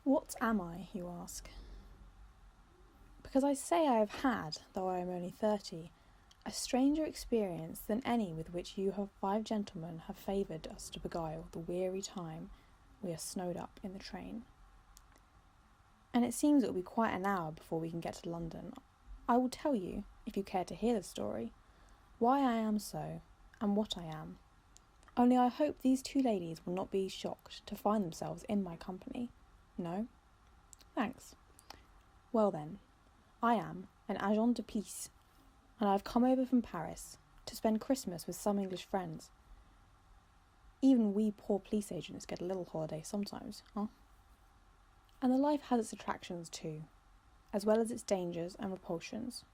What am I, you ask? Because I say I have had, though I am only 30, a stranger experience than any with which you 5 gentlemen have favoured us to beguile the weary time we are snowed up in the train. And it seems it will be quite an hour before we can get to London. I will tell you, if you care to hear the story, why I am so, and what I am. Only I hope these 2 ladies will not be shocked to find themselves in my company. No? Thanks. Well then, I am an agent de piece, and I have come over from Paris to spend Christmas with some English friends. Even we poor police agents get a little holiday sometimes, huh? And the life has its attractions too, as well as its dangers and repulsions.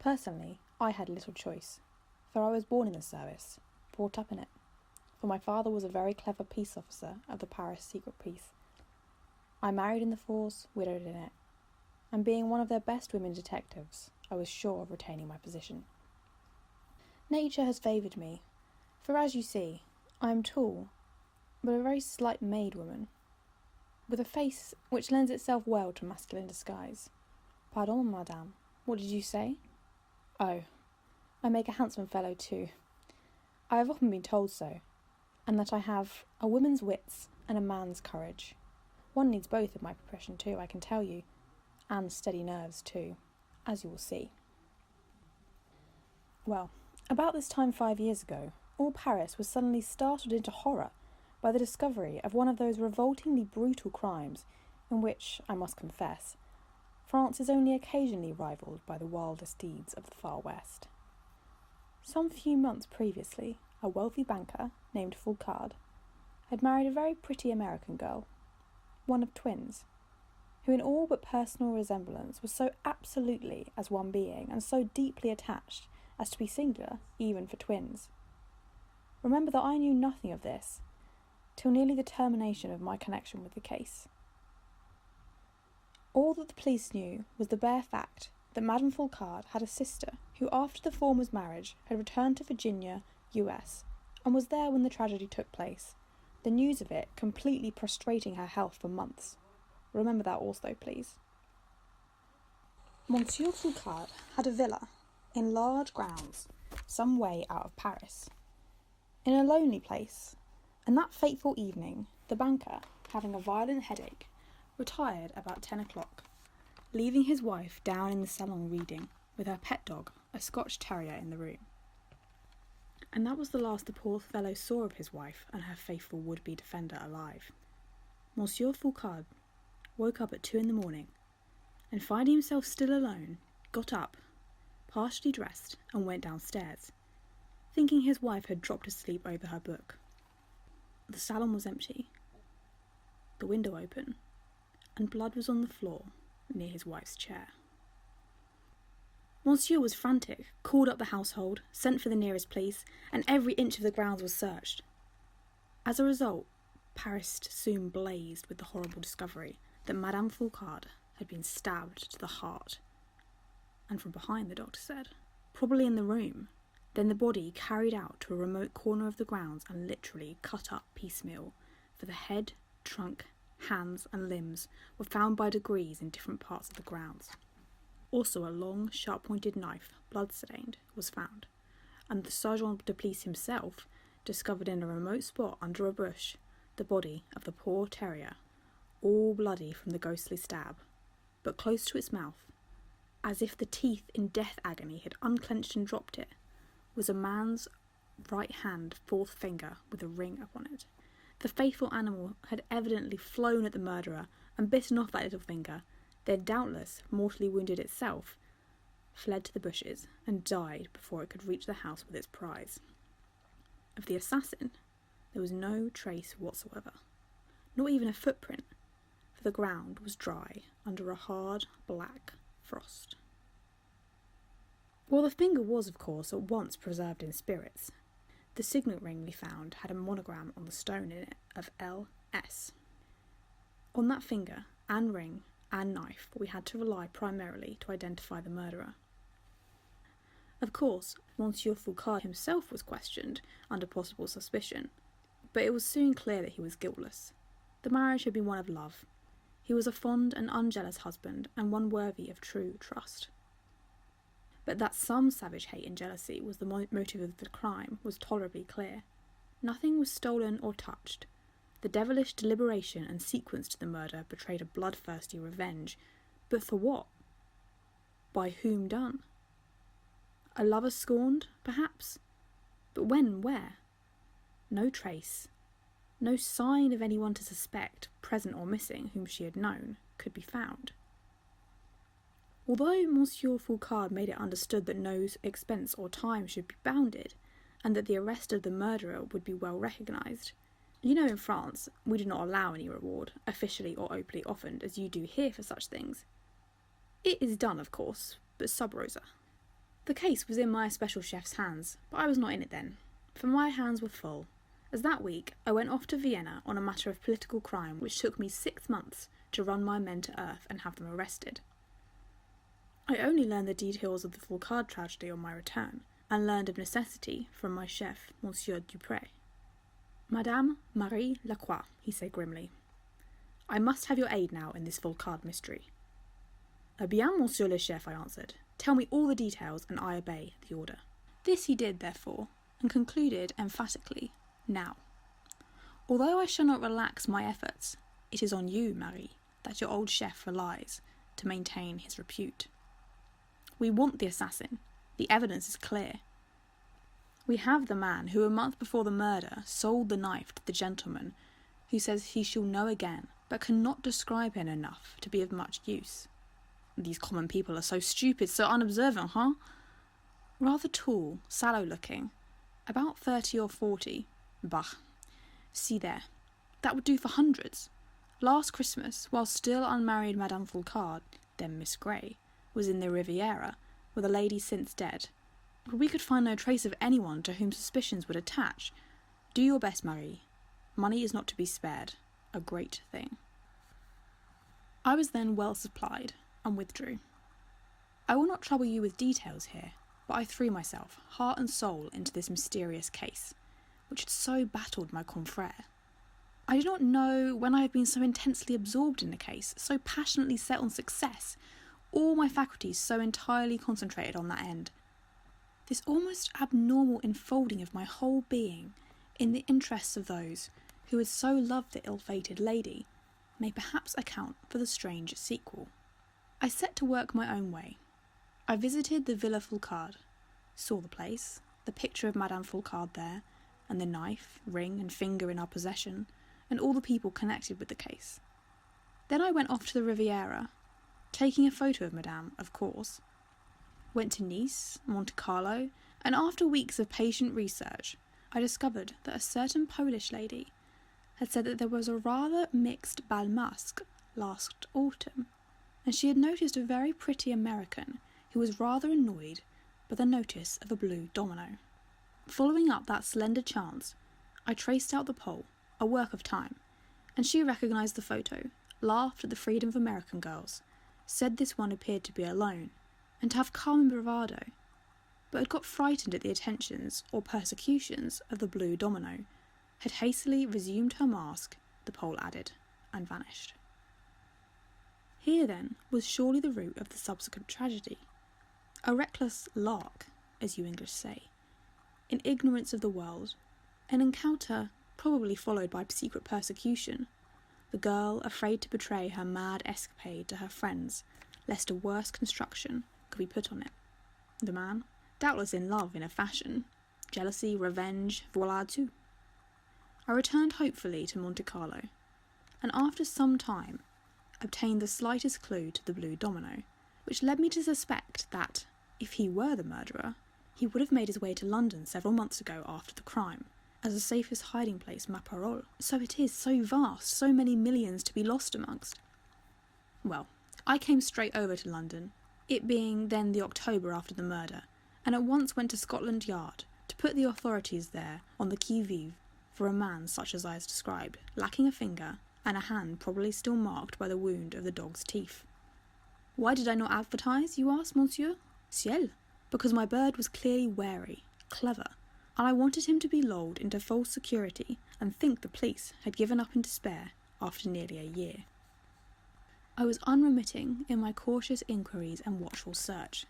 Personally, I had little choice, for I was born in the service, brought up in it, for my father was a very clever peace officer of the Paris secret police. I married in the force, widowed in it, and being one of their best women detectives, I was sure of retaining my position. Nature has favoured me, for as you see, I am tall, but a very slight-made woman, with a face which lends itself well to masculine disguise. Pardon, madame, what did you say? Oh, I make a handsome fellow too. I have often been told so, and that I have a woman's wits and a man's courage. One needs both in my profession too, I can tell you, and steady nerves too, as you will see. Well, about this time 5 years ago, all Paris was suddenly startled into horror by the discovery of one of those revoltingly brutal crimes in which, I must confess, France is only occasionally rivalled by the wildest deeds of the far west. Some few months previously, a wealthy banker named Foucard had married a very pretty American girl, one of twins, who in all but personal resemblance was so absolutely as one being and so deeply attached as to be singular even for twins. Remember that I knew nothing of this till nearly the termination of my connection with the case. All that the police knew was the bare fact that Madame Foucard had a sister who, after the former's marriage, had returned to Virginia, US, and was there when the tragedy took place, the news of it completely prostrating her health for months. Remember that also, please. Monsieur Foucard had a villa in large grounds some way out of Paris, in a lonely place, and that fateful evening the banker, having a violent headache, retired about 10 o'clock, leaving his wife down in the salon reading, with her pet dog, a Scotch terrier, in the room. And that was the last the poor fellow saw of his wife and her faithful would-be defender alive. Monsieur Foucard woke up at 2 in the morning, and finding himself still alone, got up, partially dressed, and went downstairs, thinking his wife had dropped asleep over her book. The salon was empty, the window open, and blood was on the floor near his wife's chair. Monsieur was frantic, called up the household, sent for the nearest police, and every inch of the grounds was searched. As a result, Paris soon blazed with the horrible discovery that Madame Foucard had been stabbed to the heart, and from behind, the doctor said, probably in the room, then the body carried out to a remote corner of the grounds and literally cut up piecemeal, for the head, trunk, hands and limbs were found by degrees in different parts of the grounds. Also a long, sharp-pointed knife, blood-stained, was found, and the sergeant de police himself discovered in a remote spot under a bush the body of the poor terrier, all bloody from the ghostly stab, but close to its mouth, as if the teeth in death agony had unclenched and dropped it, was a man's right hand fourth finger with a ring upon it. The faithful animal had evidently flown at the murderer and bitten off that little finger, then doubtless, mortally wounded itself, fled to the bushes and died before it could reach the house with its prize. Of the assassin, there was no trace whatsoever, not even a footprint, for the ground was dry under a hard, black frost. While the finger was, of course, at once preserved in spirits, the signet ring we found had a monogram on the stone in it of L.S. On that finger, and ring, and knife, we had to rely primarily to identify the murderer. Of course, Monsieur Foucard himself was questioned under possible suspicion, but it was soon clear that he was guiltless. The marriage had been one of love, He was a fond and unjealous husband, and one worthy of true trust. But that some savage hate and jealousy was the motive of the crime was tolerably clear. Nothing was stolen or touched. The devilish deliberation and sequence to the murder betrayed a bloodthirsty revenge. But for what? By whom done? A lover scorned, perhaps? But when and where? No trace, no sign of anyone to suspect, present or missing, whom she had known, could be found. Although Monsieur Foucard made it understood that no expense or time should be bounded, and that the arrest of the murderer would be well recognised. You know, in France, we do not allow any reward, officially or openly offered, as you do here for such things. It is done, of course, but sub rosa. The case was in my special chef's hands, but I was not in it then, for my hands were full, as that week I went off to Vienna on a matter of political crime which took me 6 months to run my men to earth and have them arrested. I only learned the details of the Foucard tragedy on my return, and learned of necessity from my chef, Monsieur Dupré. Madame Marie Lacroix, he said grimly, I must have your aid now in this Foucard mystery. Eh bien, Monsieur le Chef, I answered. Tell me all the details, and I obey the order. This he did, therefore, and concluded emphatically, now. Although I shall not relax my efforts, it is on you, Marie, that your old chef relies to maintain his repute. We want the assassin. The evidence is clear. We have the man who, a month before the murder, sold the knife to the gentleman who says he shall know again, but cannot describe him enough to be of much use. These common people are so stupid, so unobservant, huh? Rather tall, sallow-looking, about 30 or 40. Bah, see there, that would do for hundreds. Last Christmas, while still unmarried Madame Foucard, then Miss Grey, was in the Riviera, with a lady since dead. But we could find no trace of anyone to whom suspicions would attach. Do your best, Marie. Money is not to be spared. A great thing. I was then well supplied, and withdrew. I will not trouble you with details here, but I threw myself, heart and soul, into this mysterious case, which had so baffled my confrère. I do not know when I have been so intensely absorbed in a case, so passionately set on success, all my faculties so entirely concentrated on that end. This almost abnormal enfolding of my whole being in the interests of those who had so loved the ill-fated lady may perhaps account for the strange sequel. I set to work my own way. I visited the Villa Foucard, saw the place, the picture of Madame Foucard there, and the knife, ring and finger in our possession, and all the people connected with the case. Then I went off to the Riviera, taking a photo of Madame, of course, went to Nice, Monte Carlo, and after weeks of patient research, I discovered that a certain Polish lady had said that there was a rather mixed bal masque last autumn, and she had noticed a very pretty American who was rather annoyed by the notice of a blue domino. Following up that slender chance, I traced out the pole, a work of time, and she recognised the photo, laughed at the freedom of American girls, said this one appeared to be alone, and to have calm and bravado, but had got frightened at the attentions or persecutions of the blue domino, had hastily resumed her mask, the pole added, and vanished. Here, then, was surely the root of the subsequent tragedy. A reckless lark, as you English say, in ignorance of the world, an encounter probably followed by secret persecution, the girl afraid to betray her mad escapade to her friends, lest a worse construction could be put on it. The man, doubtless in love in a fashion, jealousy, revenge, voilà tout. I returned hopefully to Monte Carlo, and after some time obtained the slightest clue to the blue domino, which led me to suspect that, if he were the murderer, he would have made his way to London several months ago after the crime, as the safest hiding place, ma parole. So it is, so vast, so many millions to be lost amongst. Well, I came straight over to London, it being then the October after the murder, and at once went to Scotland Yard to put the authorities there on the qui-vive for a man such as I have described, lacking a finger, and a hand probably still marked by the wound of the dog's teeth. Why did I not advertise, you ask, monsieur? Ciel! Because my bird was clearly wary, clever, and I wanted him to be lulled into false security and think the police had given up in despair after nearly a year. I was unremitting in my cautious inquiries and watchful search,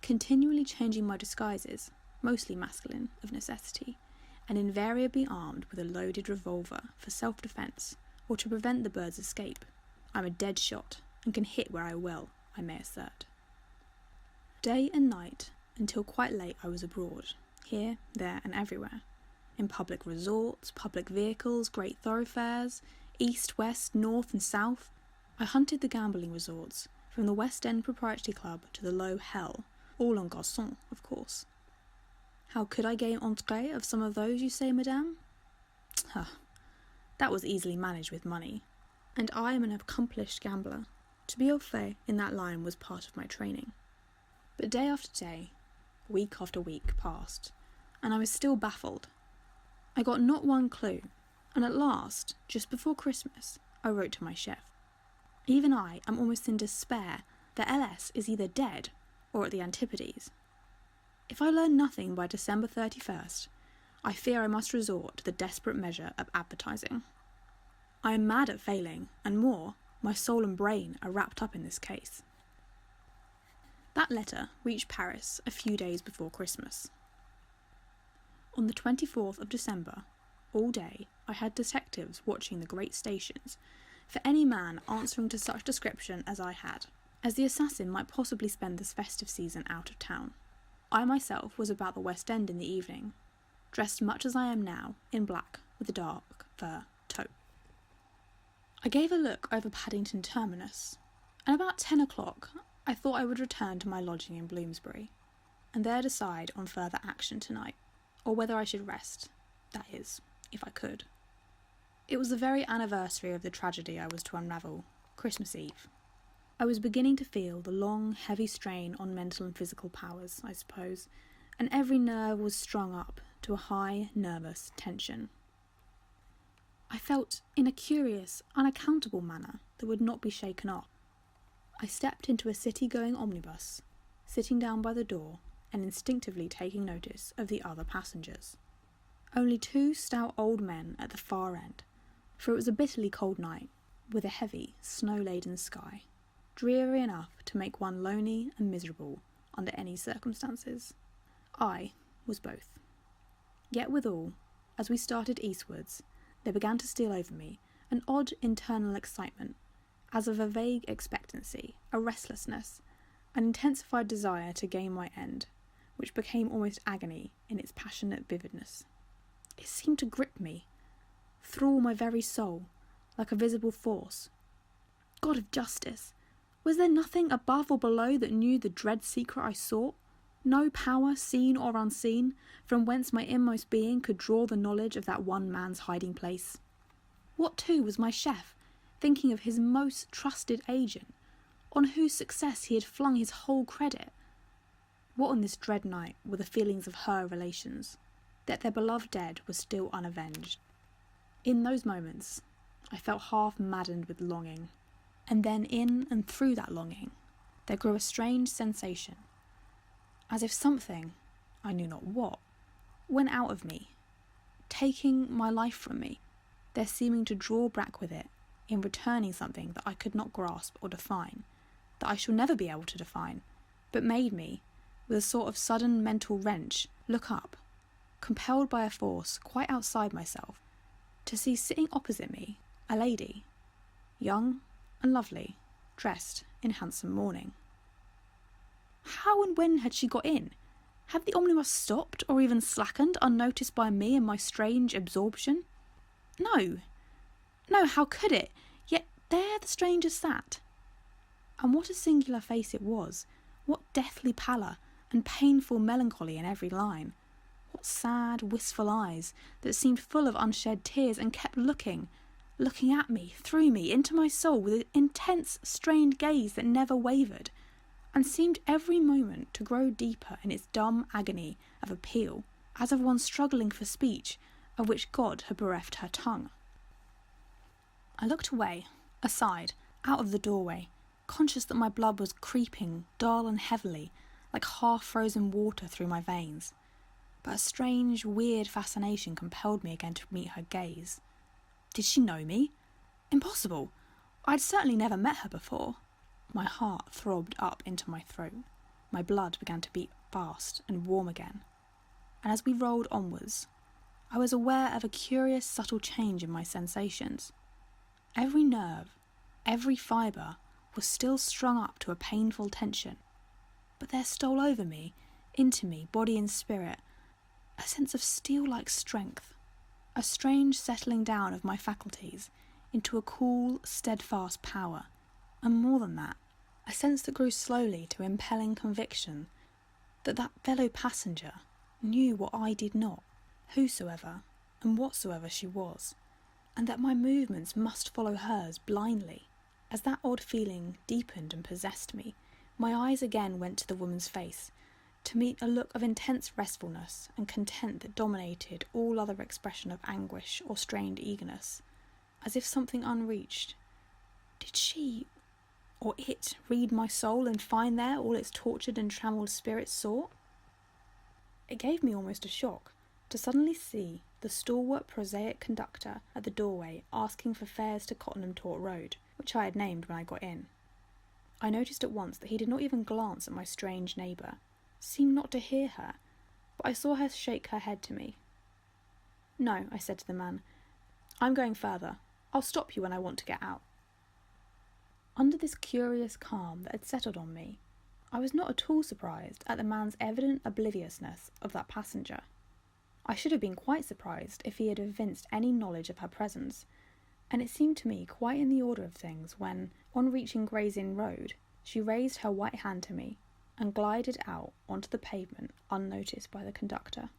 continually changing my disguises, mostly masculine, of necessity, and invariably armed with a loaded revolver for self-defence or to prevent the bird's escape. I'm a dead shot and can hit where I will, I may assert. Day and night, until quite late, I was abroad, here, there and everywhere, in public resorts, public vehicles, great thoroughfares, east, west, north and south. I hunted the gambling resorts, from the West End Proprietary Club to the low hell, all en garçon, of course. How could I gain entrée of some of those, you say, madame? That was easily managed with money, and I am an accomplished gambler. To be au fait in that line was part of my training. But day after day, week after week passed, and I was still baffled. I got not one clue, and at last, just before Christmas, I wrote to my chef. Even I am almost in despair that LS is either dead or at the antipodes. If I learn nothing by December 31st, I fear I must resort to the desperate measure of advertising. I am mad at failing, and more, my soul and brain are wrapped up in this case. That letter reached Paris a few days before Christmas. On the 24th of December, all day, I had detectives watching the great stations for any man answering to such description as I had, as the assassin might possibly spend this festive season out of town. I myself was about the West End in the evening, dressed much as I am now, in black, with a dark fur toque. I gave a look over Paddington Terminus, and about 10 o'clock I thought I would return to my lodging in Bloomsbury, and there decide on further action tonight, or whether I should rest, that is, if I could. It was the very anniversary of the tragedy I was to unravel, Christmas Eve. I was beginning to feel the long, heavy strain on mental and physical powers, I suppose, and every nerve was strung up to a high, nervous tension. I felt in a curious, unaccountable manner that would not be shaken off. I stepped into a city-going omnibus, sitting down by the door and instinctively taking notice of the other passengers. Only two stout old men at the far end, for it was a bitterly cold night, with a heavy, snow-laden sky, dreary enough to make one lonely and miserable under any circumstances. I was both. Yet withal, as we started eastwards, there began to steal over me an odd internal excitement, as of a vague expectancy, a restlessness, an intensified desire to gain my end, which became almost agony in its passionate vividness. It seemed to grip me, through my very soul, like a visible force. God of justice! Was there nothing above or below that knew the dread secret I sought? No power, seen or unseen, from whence my inmost being could draw the knowledge of that one man's hiding place? What, too, was my chef, thinking of his most trusted agent, on whose success he had flung his whole credit? What on this dread night were the feelings of her relations, that their beloved dead was still unavenged? In those moments, I felt half maddened with longing, and then in and through that longing, there grew a strange sensation, as if something, I knew not what, went out of me, taking my life from me, there seeming to draw back with it, in returning something that I could not grasp or define, that I shall never be able to define, but made me, with a sort of sudden mental wrench, look up, compelled by a force quite outside myself, to see sitting opposite me a lady, young and lovely, dressed in handsome mourning. How and when had she got in? Had the omnibus stopped or even slackened unnoticed by me in my strange absorption? No, how could it? Yet there the stranger sat. And what a singular face it was, what deathly pallor and painful melancholy in every line, what sad, wistful eyes that seemed full of unshed tears and kept looking at me, through me, into my soul with an intense, strained gaze that never wavered, and seemed every moment to grow deeper in its dumb agony of appeal, as of one struggling for speech, of which God had bereft her tongue. I looked away, aside, out of the doorway, conscious that my blood was creeping, dull and heavily, like half-frozen water through my veins. But a strange, weird fascination compelled me again to meet her gaze. Did she know me? Impossible! I'd certainly never met her before. My heart throbbed up into my throat. My blood began to beat fast and warm again. And as we rolled onwards, I was aware of a curious subtle change in my sensations. Every nerve, every fibre was still strung up to a painful tension, but there stole over me, into me, body and spirit, a sense of steel-like strength, a strange settling down of my faculties into a cool, steadfast power, and more than that, a sense that grew slowly to impelling conviction that that fellow passenger knew what I did not, whosoever and whatsoever she was, and that my movements must follow hers blindly. As that odd feeling deepened and possessed me, my eyes again went to the woman's face, to meet a look of intense restfulness and content that dominated all other expression of anguish or strained eagerness, as if something unreached. Did she, or it, read my soul and find there all its tortured and trammelled spirit sought? It gave me almost a shock to suddenly see the stalwart prosaic conductor at the doorway asking for fares to Cottenham Tort Road, which I had named when I got in. I noticed at once that he did not even glance at my strange neighbour, seemed not to hear her, but I saw her shake her head to me. "No," I said to the man, "I'm going further. I'll stop you when I want to get out." Under this curious calm that had settled on me, I was not at all surprised at the man's evident obliviousness of that passenger. I should have been quite surprised if he had evinced any knowledge of her presence, and it seemed to me quite in the order of things when, on reaching Gray's Inn Road, she raised her white hand to me and glided out onto the pavement unnoticed by the conductor.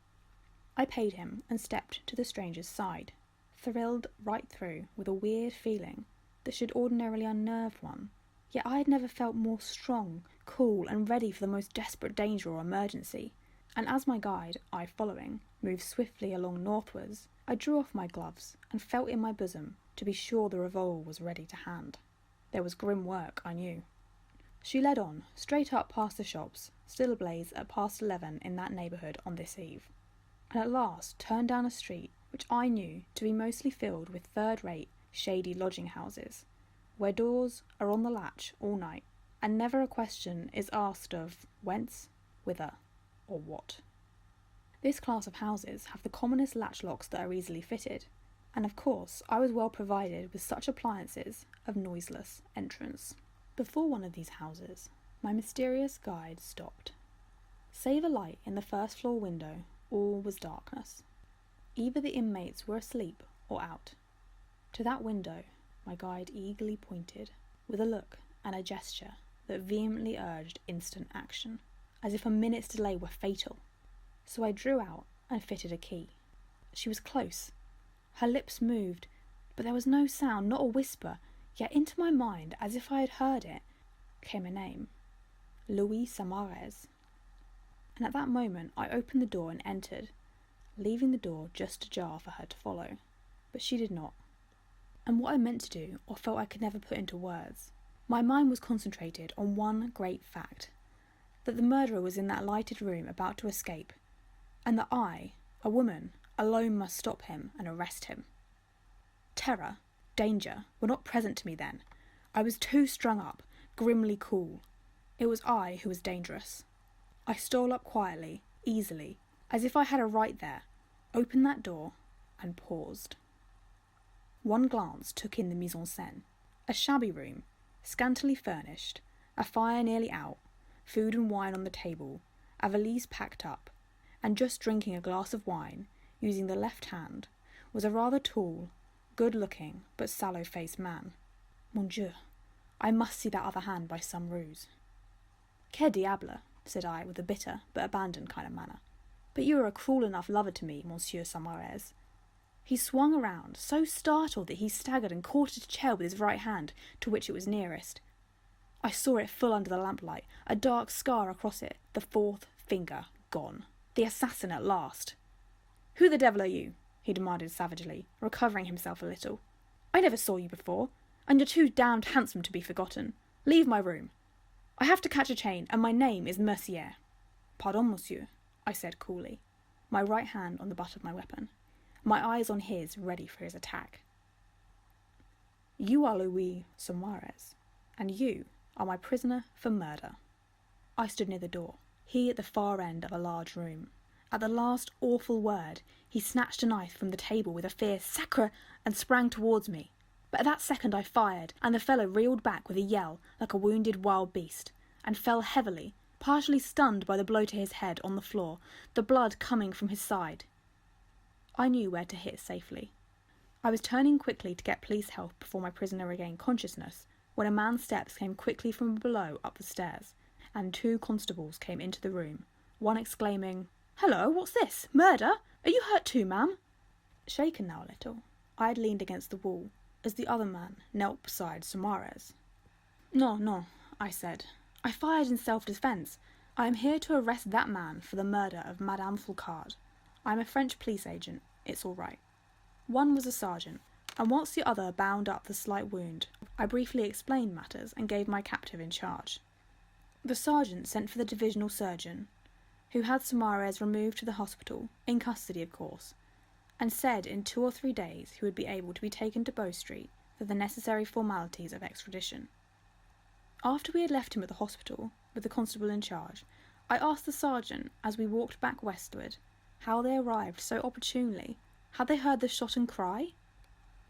I paid him and stepped to the stranger's side, thrilled right through with a weird feeling that should ordinarily unnerve one, yet I had never felt more strong, cool and ready for the most desperate danger or emergency, and as my guide, I following, moved swiftly along northwards, I drew off my gloves and felt in my bosom to be sure the revolver was ready to hand. There was grim work, I knew. She led on, straight up past the shops, still ablaze at past 11 in that neighbourhood on this eve, and at last turned down a street which I knew to be mostly filled with third-rate, shady lodging-houses, where doors are on the latch all night, and never a question is asked of whence, whither, or what. This class of houses have the commonest latch locks that are easily fitted, and of course I was well provided with such appliances of noiseless entrance. Before one of these houses, my mysterious guide stopped. Save a light in the first floor window, all was darkness. Either the inmates were asleep or out. To that window my guide eagerly pointed, with a look and a gesture that vehemently urged instant action, as if a minute's delay were fatal. So I drew out and fitted a key. She was close. Her lips moved, but there was no sound, not a whisper, yet into my mind, as if I had heard it, came a name. Louis Samares. And at that moment I opened the door and entered, leaving the door just ajar for her to follow. But she did not. And what I meant to do, or felt I could never put into words, my mind was concentrated on one great fact, that the murderer was in that lighted room about to escape, and that I, a woman, alone must stop him and arrest him. Terror, danger, were not present to me then. I was too strung up, grimly cool. It was I who was dangerous. I stole up quietly, easily, as if I had a right there, opened that door, and paused. One glance took in the mise en scène. A shabby room, scantily furnished, a fire nearly out, food and wine on the table, a valise packed up, and just drinking a glass of wine, using the left hand, was a rather tall, good-looking but sallow-faced man. Mon Dieu, I must see that other hand by some ruse. Que diable, said I, with a bitter but abandoned kind of manner. But you are a cruel enough lover to me, Monsieur Samares. He swung around, so startled that he staggered and caught at a chair with his right hand, to which it was nearest. I saw it full under the lamplight, a dark scar across it, the fourth finger gone. The assassin at last. Who the devil are you? He demanded savagely, recovering himself a little. I never saw you before, and you're too damned handsome to be forgotten. Leave my room. I have to catch a train, and my name is Mercier. Pardon, monsieur, I said coolly, my right hand on the butt of my weapon, my eyes on his, ready for his attack. You are Louis Saumarez, and you are my prisoner for murder. I stood near the door, he at the far end of a large room. At the last awful word, he snatched a knife from the table with a fierce "Sacre!" and sprang towards me. But at that second I fired, and the fellow reeled back with a yell like a wounded wild beast, and fell heavily, partially stunned by the blow to his head, on the floor, the blood coming from his side. I knew where to hit safely. I was turning quickly to get police help before my prisoner regained consciousness, when a man's steps came quickly from below up the stairs, and 2 constables came into the room, one exclaiming, "Hello, what's this? Murder? Are you hurt too, ma'am?" Shaken now a little, I had leaned against the wall, as the other man knelt beside Saumarez. No, I said. I fired in self-defence. I am here to arrest that man for the murder of Madame Foucard. I am a French police agent. It's all right. One was a sergeant, and whilst the other bound up the slight wound, I briefly explained matters and gave my captive in charge. The sergeant sent for the divisional surgeon, who had Saumarez removed to the hospital, in custody of course, and said in 2 or 3 days he would be able to be taken to Bow Street for the necessary formalities of extradition. After we had left him at the hospital, with the constable in charge, I asked the sergeant, as we walked back westward, how they arrived so opportunely. Had they heard the shot and cry?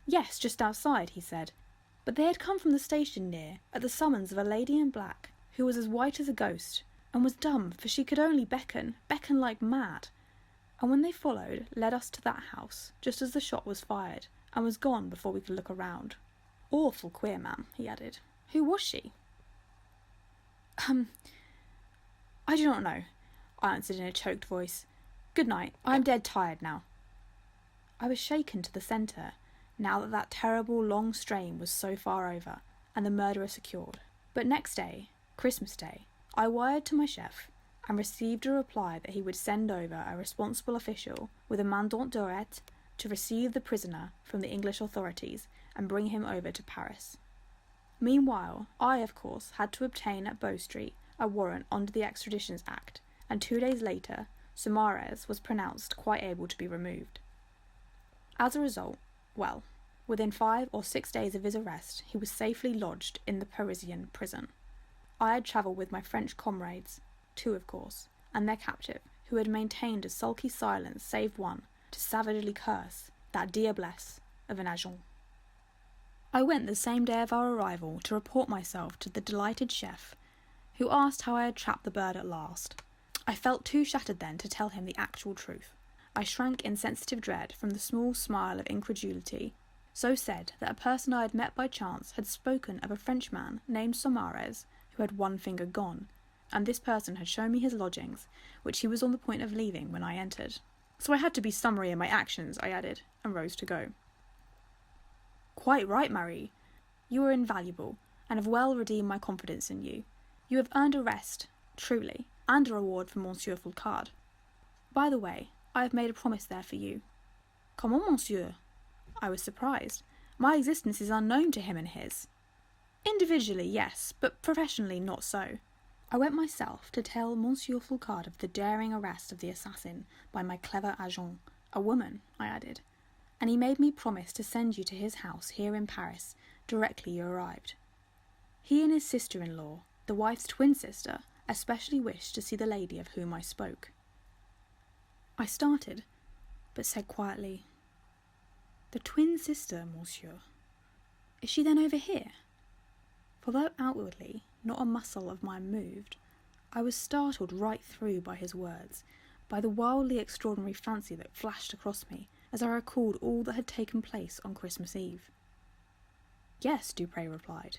Yes, just outside, he said, but they had come from the station near, at the summons of a lady in black, who was as white as a ghost, and was dumb, for she could only beckon like mad, and when they followed, led us to that house, just as the shot was fired, and was gone before we could look around. Awful queer, ma'am, he added. Who was she? I do not know, I answered in a choked voice. Good night, I am dead tired now. I was shaken to the centre, now that that terrible long strain was so far over, and the murderer secured. But next day, Christmas Day, I wired to my chef, and received a reply that he would send over a responsible official with a mandant d'arrêt to receive the prisoner from the English authorities and bring him over to Paris. Meanwhile, I, of course, had to obtain at Bow Street a warrant under the Extraditions Act, and 2 days later, Saumarez was pronounced quite able to be removed. As a result, well, within 5 or 6 days of his arrest, he was safely lodged in the Parisian prison. I had travelled with my French comrades, 2 of course, and their captive, who had maintained a sulky silence save one, to savagely curse that diablesse of an agent. I went the same day of our arrival to report myself to the delighted chef, who asked how I had trapped the bird at last. I felt too shattered then to tell him the actual truth. I shrank in sensitive dread from the small smile of incredulity, so said that a person I had met by chance had spoken of a Frenchman named Saumarez, who had one finger gone, and this person had shown me his lodgings, which he was on the point of leaving when I entered. So I had to be summary in my actions, I added, and rose to go. Quite right, Marie. You are invaluable, and have well redeemed my confidence in you. You have earned a rest, truly, and a reward for Monsieur Foucard. By the way, I have made a promise there for you. Comment, monsieur? I was surprised. My existence is unknown to him and his. Individually, yes, but professionally not so. I went myself to tell Monsieur Foucard of the daring arrest of the assassin by my clever agent, a woman, I added, and he made me promise to send you to his house here in Paris directly you arrived. He and his sister-in-law, the wife's twin sister, especially wished to see the lady of whom I spoke. I started, but said quietly, "The twin sister, monsieur. Is she then over here?" For though outwardly not a muscle of mine moved, I was startled right through by his words, by the wildly extraordinary fancy that flashed across me as I recalled all that had taken place on Christmas Eve. "Yes," Dupré replied.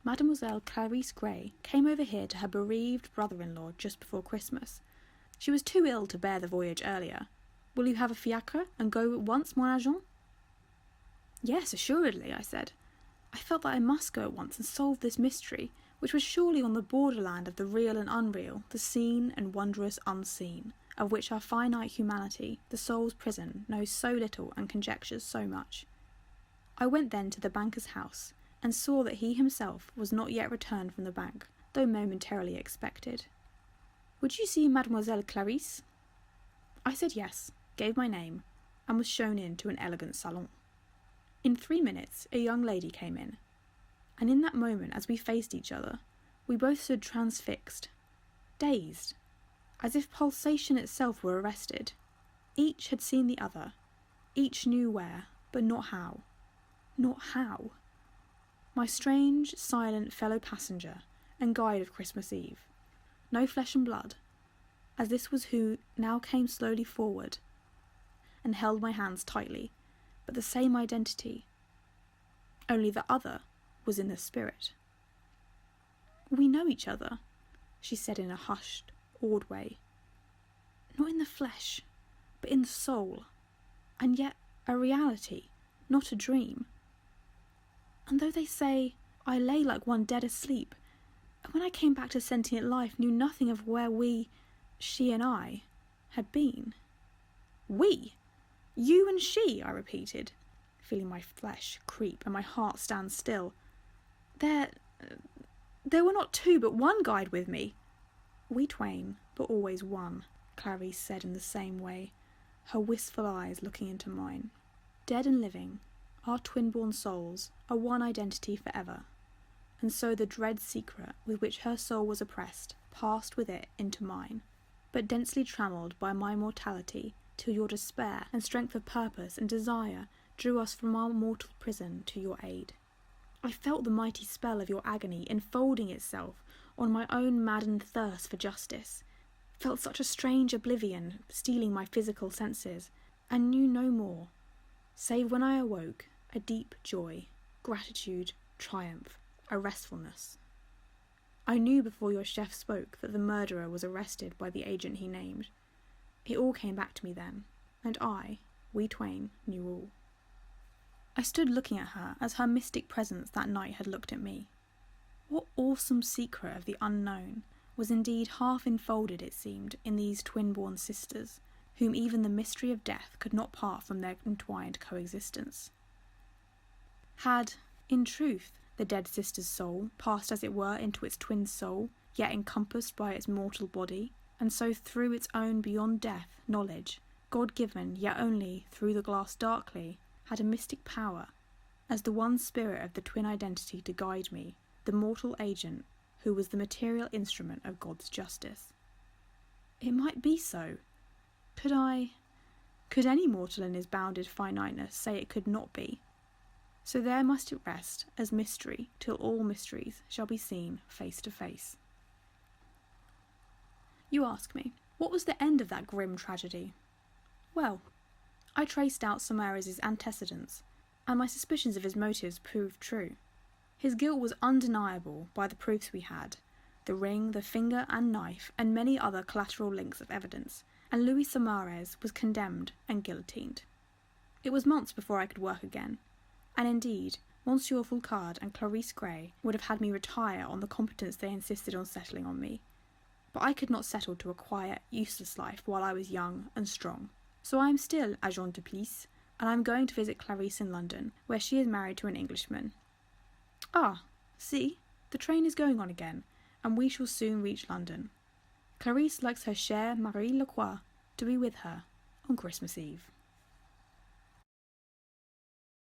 Mademoiselle Clarice Gray came over here to her bereaved brother-in-law just before Christmas. She was too ill to bear the voyage earlier. Will you have a fiacre and go at once, mon agent? Yes, assuredly, I said. I felt that I must go at once and solve this mystery, which was surely on the borderland of the real and unreal, the seen and wondrous unseen, of which our finite humanity, the soul's prison, knows so little and conjectures so much. I went then to the banker's house, and saw that he himself was not yet returned from the bank, though momentarily expected. Would you see Mademoiselle Clarice? I said yes, gave my name, and was shown in to an elegant salon. In 3 minutes, a young lady came in, and in that moment, as we faced each other, we both stood transfixed, dazed, as if pulsation itself were arrested. Each had seen the other, each knew where, but not how. Not how. My strange, silent fellow passenger and guide of Christmas Eve. No flesh and blood, as this was who now came slowly forward and held my hands tightly, but the same identity. Only the other was in the spirit. "We know each other," she said in a hushed, awed way. "Not in the flesh, but in the soul, and yet a reality, not a dream. And though they say I lay like one dead asleep, and when I came back to sentient life knew nothing of where we, she and I, had been." "We? You and she?" I repeated, feeling my flesh creep and my heart stand still. There were not two but one guide with me." "We twain, but always one," Clarice said in the same way, her wistful eyes looking into mine. "Dead and living, our twin-born souls are one identity forever." And so the dread secret with which her soul was oppressed passed with it into mine, but densely trammelled by my mortality, till your despair and strength of purpose and desire drew us from our mortal prison to your aid. I felt the mighty spell of your agony enfolding itself on my own maddened thirst for justice, felt such a strange oblivion stealing my physical senses, and knew no more, save when I awoke, a deep joy, gratitude, triumph, a restfulness. I knew before your chef spoke that the murderer was arrested by the agent he named. It all came back to me then, and we twain, knew all. I stood looking at her as her mystic presence that night had looked at me. What awesome secret of the unknown was indeed half enfolded, it seemed, in these twin-born sisters, whom even the mystery of death could not part from their entwined coexistence. Had, in truth, the dead sister's soul passed as it were into its twin soul, yet encompassed by its mortal body, and so through its own beyond death knowledge, God-given yet only through the glass darkly, had a mystic power, as the one spirit of the twin identity to guide me, the mortal agent, who was the material instrument of God's justice. It might be so. Could any mortal in his bounded finiteness say it could not be? So there must it rest as mystery till all mysteries shall be seen face to face. You ask me, what was the end of that grim tragedy? Well, I traced out Saumarez's antecedents, and my suspicions of his motives proved true. His guilt was undeniable by the proofs we had, the ring, the finger and knife, and many other collateral links of evidence, and Louis Saumarez was condemned and guillotined. It was months before I could work again, and indeed, Monsieur Foulcade and Clarice Gray would have had me retire on the competence they insisted on settling on me. But I could not settle to a quiet, useless life while I was young and strong. So I am still agent de police, and I am going to visit Clarice in London, where she is married to an Englishman. Ah, see, the train is going on again, and we shall soon reach London. Clarice likes her chère Marie Lacroix to be with her on Christmas Eve.